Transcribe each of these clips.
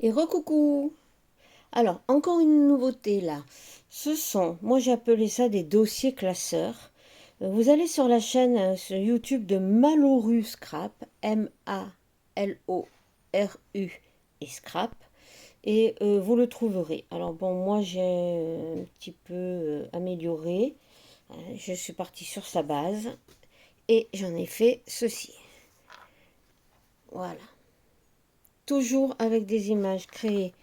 Et recoucou. Alors, encore une nouveauté là. Ce sont, moi j'ai appelé ça des dossiers classeurs. Vous allez sur la chaîne sur YouTube de Maloru Scrap, M-A-L-O-R-U et Scrap, et vous le trouverez. Alors bon, moi j'ai un petit peu amélioré. Je suis partie sur sa base et j'en ai fait ceci. Voilà. Toujours avec des images créées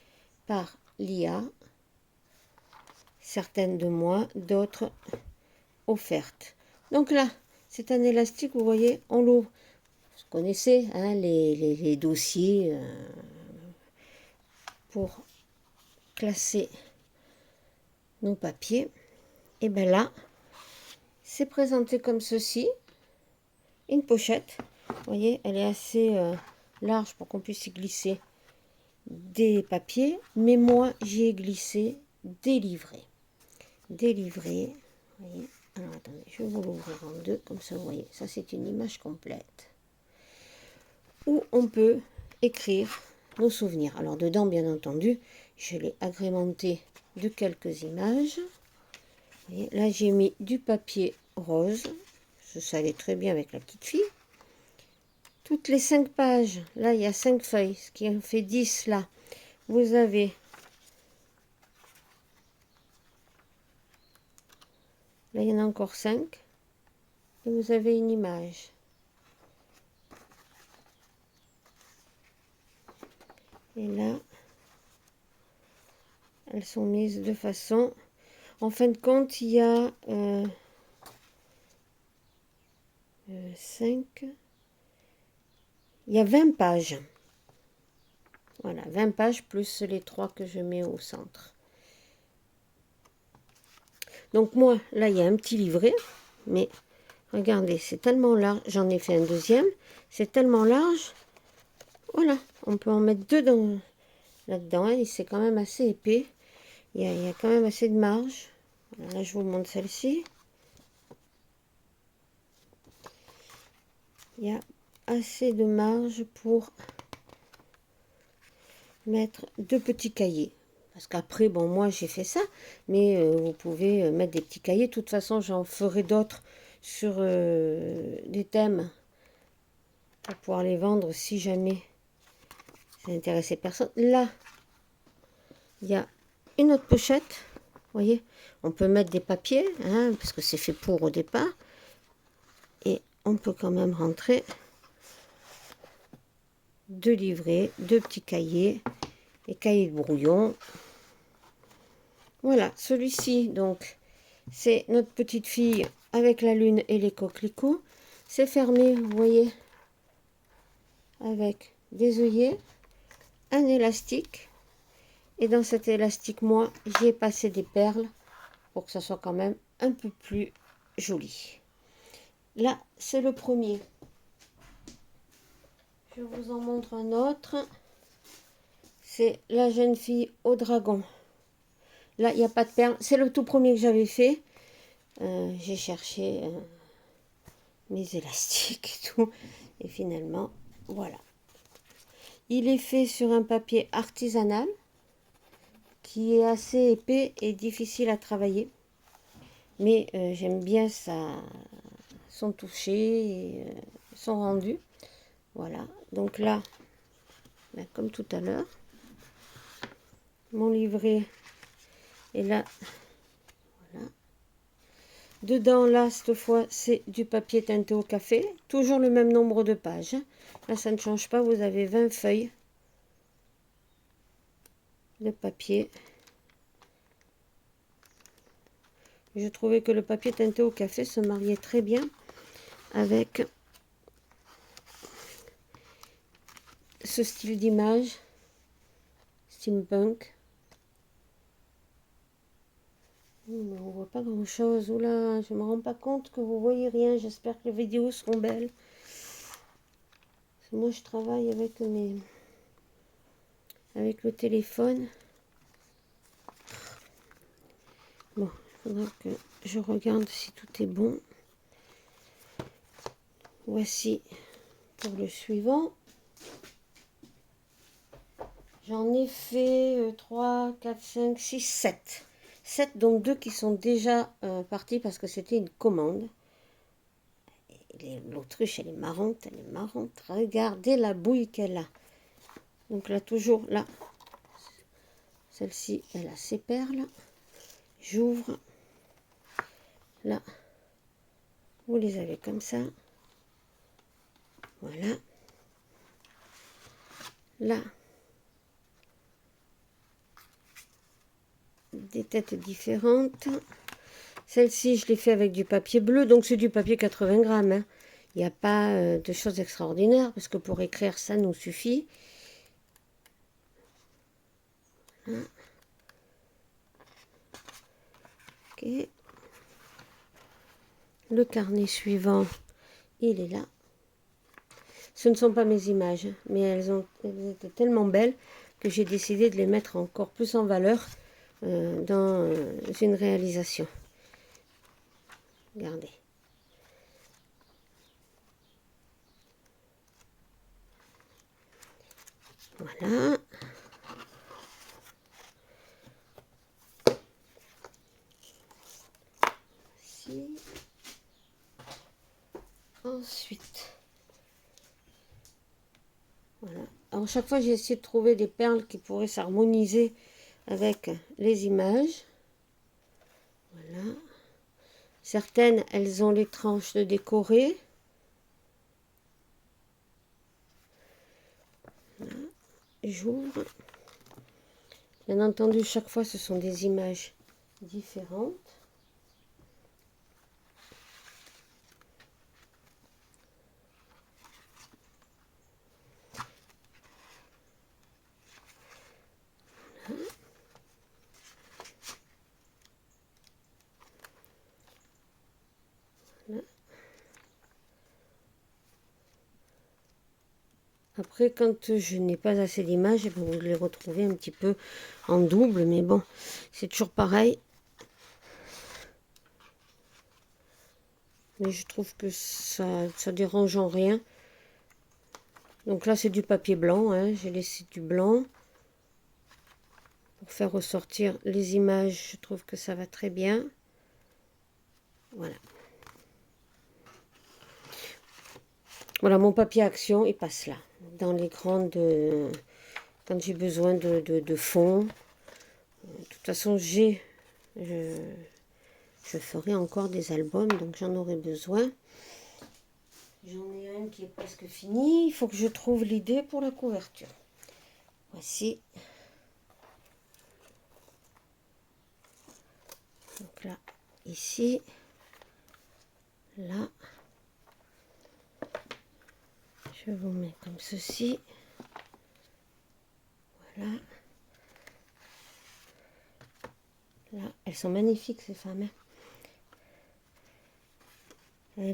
par l'IA, certaines de moi, d'autres offertes. Donc là, c'est un élastique, vous voyez, on l'ouvre. Vous connaissez hein, les dossiers pour classer nos papiers. Et bien là, c'est présenté comme ceci, une pochette. Vous voyez, elle est assez large pour qu'on puisse y glisser des papiers, mais moi j'y ai glissé des livrets. Des livrets, vous voyez. Alors attendez, je vais vous l'ouvrir en deux, comme ça vous voyez. Ça c'est une image complète où on peut écrire nos souvenirs. Alors dedans, bien entendu, je l'ai agrémenté de quelques images. Vous voyez, là j'ai mis du papier rose, ça allait très bien avec la petite fille. Toutes les 5 pages, là il y a 5 feuilles, ce qui en fait 10 là. Vous avez là il y en a encore 5 et vous avez une image. Et là, elles sont mises de façon... En fin de compte, il y a 5... Il y a 20 pages. Voilà, 20 pages plus les 3 que je mets au centre. Donc moi, là, il y a un petit livret. Mais regardez, c'est tellement large. J'en ai fait un deuxième. C'est tellement large. Voilà, on peut en mettre deux là-dedans. Et c'est quand même assez épais. Il y a quand même assez de marge. Voilà, là, je vous montre celle-ci. Il y a assez de marge pour mettre 2 petits cahiers. Parce qu'après, bon, moi, j'ai fait ça. Mais vous pouvez mettre des petits cahiers. De toute façon, j'en ferai d'autres sur des thèmes pour pouvoir les vendre si jamais ça n'intéressait personne. Là, il y a une autre pochette. Vous voyez, on peut mettre des papiers, hein, parce que c'est fait pour au départ. Et on peut quand même rentrer 2 livrets, 2 petits cahiers et cahiers de brouillon. Voilà, celui-ci, donc, c'est notre petite fille avec la lune et les coquelicots. C'est fermé, vous voyez, avec des œillets, un élastique. Et dans cet élastique, moi, j'y ai passé des perles pour que ça soit quand même un peu plus joli. Là, c'est le premier. Je vous en montre un autre. C'est la jeune fille au dragon. Là, il n'y a pas de perles. C'est le tout premier que j'avais fait. J'ai cherché mes élastiques et tout. Et finalement, voilà. Il est fait sur un papier artisanal qui est assez épais et difficile à travailler. Mais j'aime bien son toucher et son rendu. Voilà. Donc là, ben, comme tout à l'heure, mon livret est là. Voilà. Dedans, là, cette fois, c'est du papier teinté au café. Toujours le même nombre de pages. Là, ça ne change pas. Vous avez 20 feuilles de papier. Je trouvais que le papier teinté au café se mariait très bien avec ce style d'image steampunk. On ne voit pas grand chose. Oula, je ne me rends pas compte que vous voyez rien. J'espère que les vidéos seront belles. Parce que moi, je travaille avec le téléphone. Bon, il faudra que je regarde si tout est bon. Voici pour le suivant. J'en ai fait 3, 4, 5, 6, 7. 7, donc 2 qui sont déjà partis parce que c'était une commande. L'autruche, elle est marrante, elle est marrante. Regardez la bouille qu'elle a. Donc là, toujours là. Celle-ci, elle a ses perles. J'ouvre. Là. Vous les avez comme ça. Voilà. Là. Des têtes différentes. Celle-ci, je l'ai fait avec du papier bleu. Donc c'est du papier 80 grammes. Hein. Il n'y a pas de choses extraordinaires. Parce que pour écrire, ça nous suffit. Hein. Ok. Le carnet suivant, il est là. Ce ne sont pas mes images, mais elles étaient tellement belles que j'ai décidé de les mettre encore plus en valeur dans une réalisation. Regardez. Voilà. Ici. Ensuite. Voilà. Alors chaque fois j'ai essayé de trouver des perles qui pourraient s'harmoniser avec les images. Voilà. Certaines, elles ont les tranches de décorer. Voilà. J'ouvre. Bien entendu, chaque fois, ce sont des images différentes. Voilà. Après, quand je n'ai pas assez d'images, vous les retrouvez un petit peu en double, mais bon, c'est toujours pareil. Mais je trouve que ça dérange en rien. Donc là, c'est du papier blanc, hein. J'ai laissé du blanc pour faire ressortir les images. Je trouve que ça va très bien. Voilà. Voilà, mon papier action, il passe là, dans les grandes... quand j'ai besoin de fond. De toute façon, je ferai encore des albums, donc j'en aurai besoin. J'en ai un qui est presque fini. Il faut que je trouve l'idée pour la couverture. Voici. Donc là, ici, là. Je vous mets comme ceci. Voilà. Là, elles sont magnifiques ces femmes. Il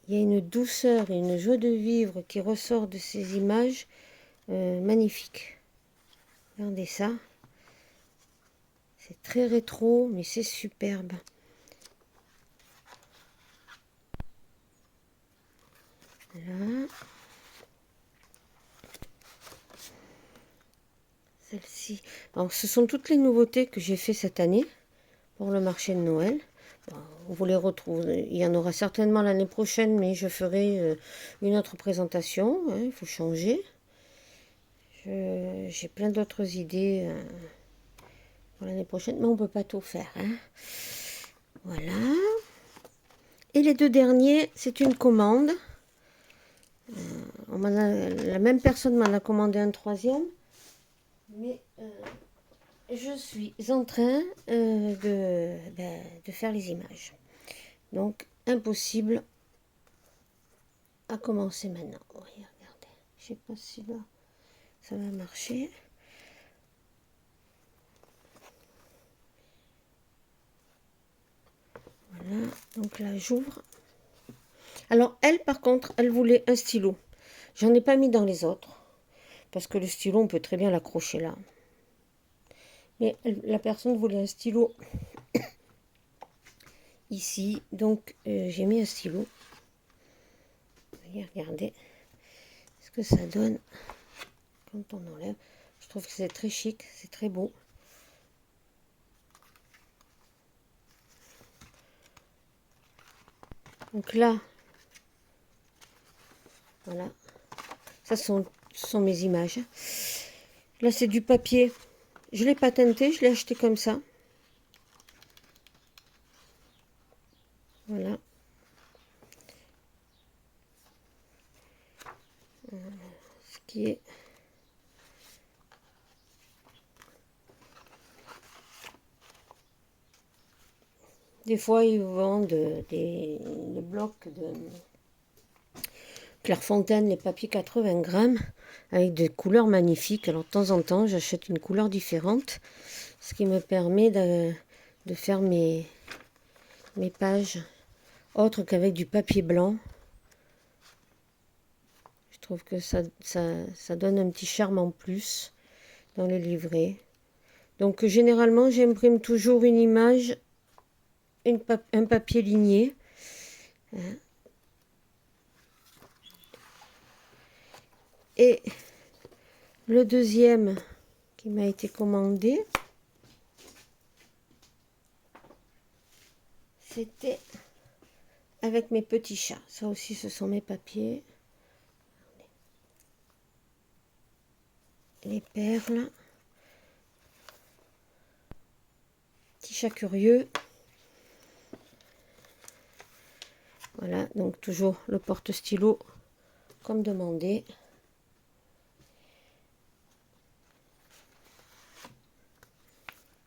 y a une douceur et une joie de vivre qui ressort de ces images magnifiques. Regardez ça. C'est très rétro, mais c'est superbe. Là. Celle-ci. Alors, ce sont toutes les nouveautés que j'ai fait cette année pour le marché de Noël. Bon, vous les retrouvez. Il y en aura certainement l'année prochaine, mais je ferai une autre présentation. Hein, il faut changer. J'ai plein d'autres idées pour l'année prochaine, mais on ne peut pas tout faire. Hein. Voilà. Et les deux derniers, c'est une commande. La même personne m'en a commandé un troisième. Mais je suis en train de faire les images. Donc, impossible à commencer maintenant. Oui, regardez. Je ne sais pas si là, ça va marcher. Voilà. Donc là, j'ouvre. Alors, elle, par contre, elle voulait un stylo. J'en ai pas mis dans les autres. Parce que le stylo, on peut très bien l'accrocher là. Mais la personne voulait un stylo ici. Donc, j'ai mis un stylo. Voyez, regardez ce que ça donne quand on enlève. Je trouve que c'est très chic, c'est très beau. Donc là, voilà, ça ce sont mes images. Là, c'est du papier. Je l'ai pas teinté, je l'ai acheté comme ça. Voilà. Ce qui est... Des fois, ils vendent des blocs de Clairefontaine, les papiers 80 grammes, avec des couleurs magnifiques. Alors, de temps en temps, j'achète une couleur différente, ce qui me permet de faire mes pages autres qu'avec du papier blanc. Je trouve que ça donne un petit charme en plus dans les livrets. Donc, généralement, j'imprime toujours une image, un papier ligné. Et le deuxième qui m'a été commandé, c'était avec mes petits chats. Ça aussi, ce sont mes papiers. Les perles. Petit chat curieux. Voilà, donc toujours le porte-stylo comme demandé.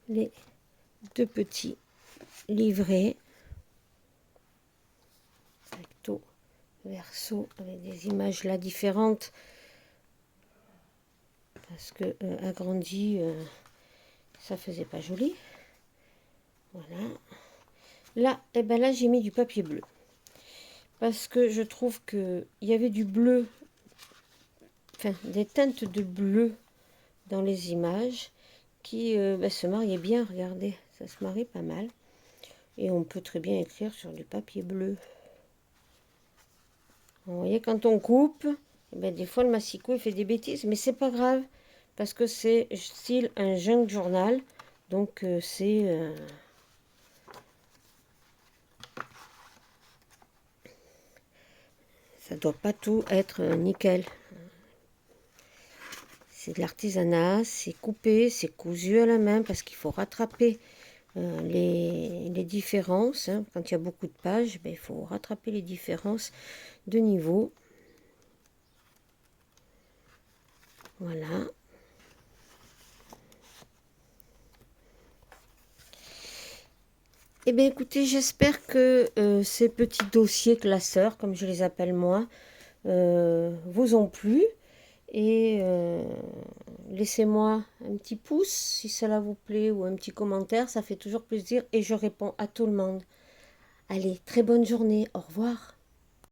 Les deux petits livrets. Recto, verso, avec des images là différentes. Parce que agrandi, ça faisait pas joli. Voilà. Là, et ben là j'ai mis du papier bleu. Parce que je trouve qu'il y avait du bleu, enfin des teintes de bleu dans les images qui se mariaient bien. Regardez, ça se marie pas mal. Et on peut très bien écrire sur du papier bleu. Vous voyez, quand on coupe, des fois le massicot il fait des bêtises, mais c'est pas grave. Parce que c'est style un junk journal. Donc c'est... ça doit pas tout être nickel. C'est de l'artisanat, c'est coupé, c'est cousu à la main parce qu'il faut rattraper les différences. Hein. Quand il y a beaucoup de pages, il faut rattraper les différences de niveau. Voilà. Eh bien écoutez, j'espère que ces petits dossiers classeurs, comme je les appelle moi, vous ont plu. Et laissez-moi un petit pouce si cela vous plaît ou un petit commentaire, ça fait toujours plaisir et je réponds à tout le monde. Allez, très bonne journée, au revoir.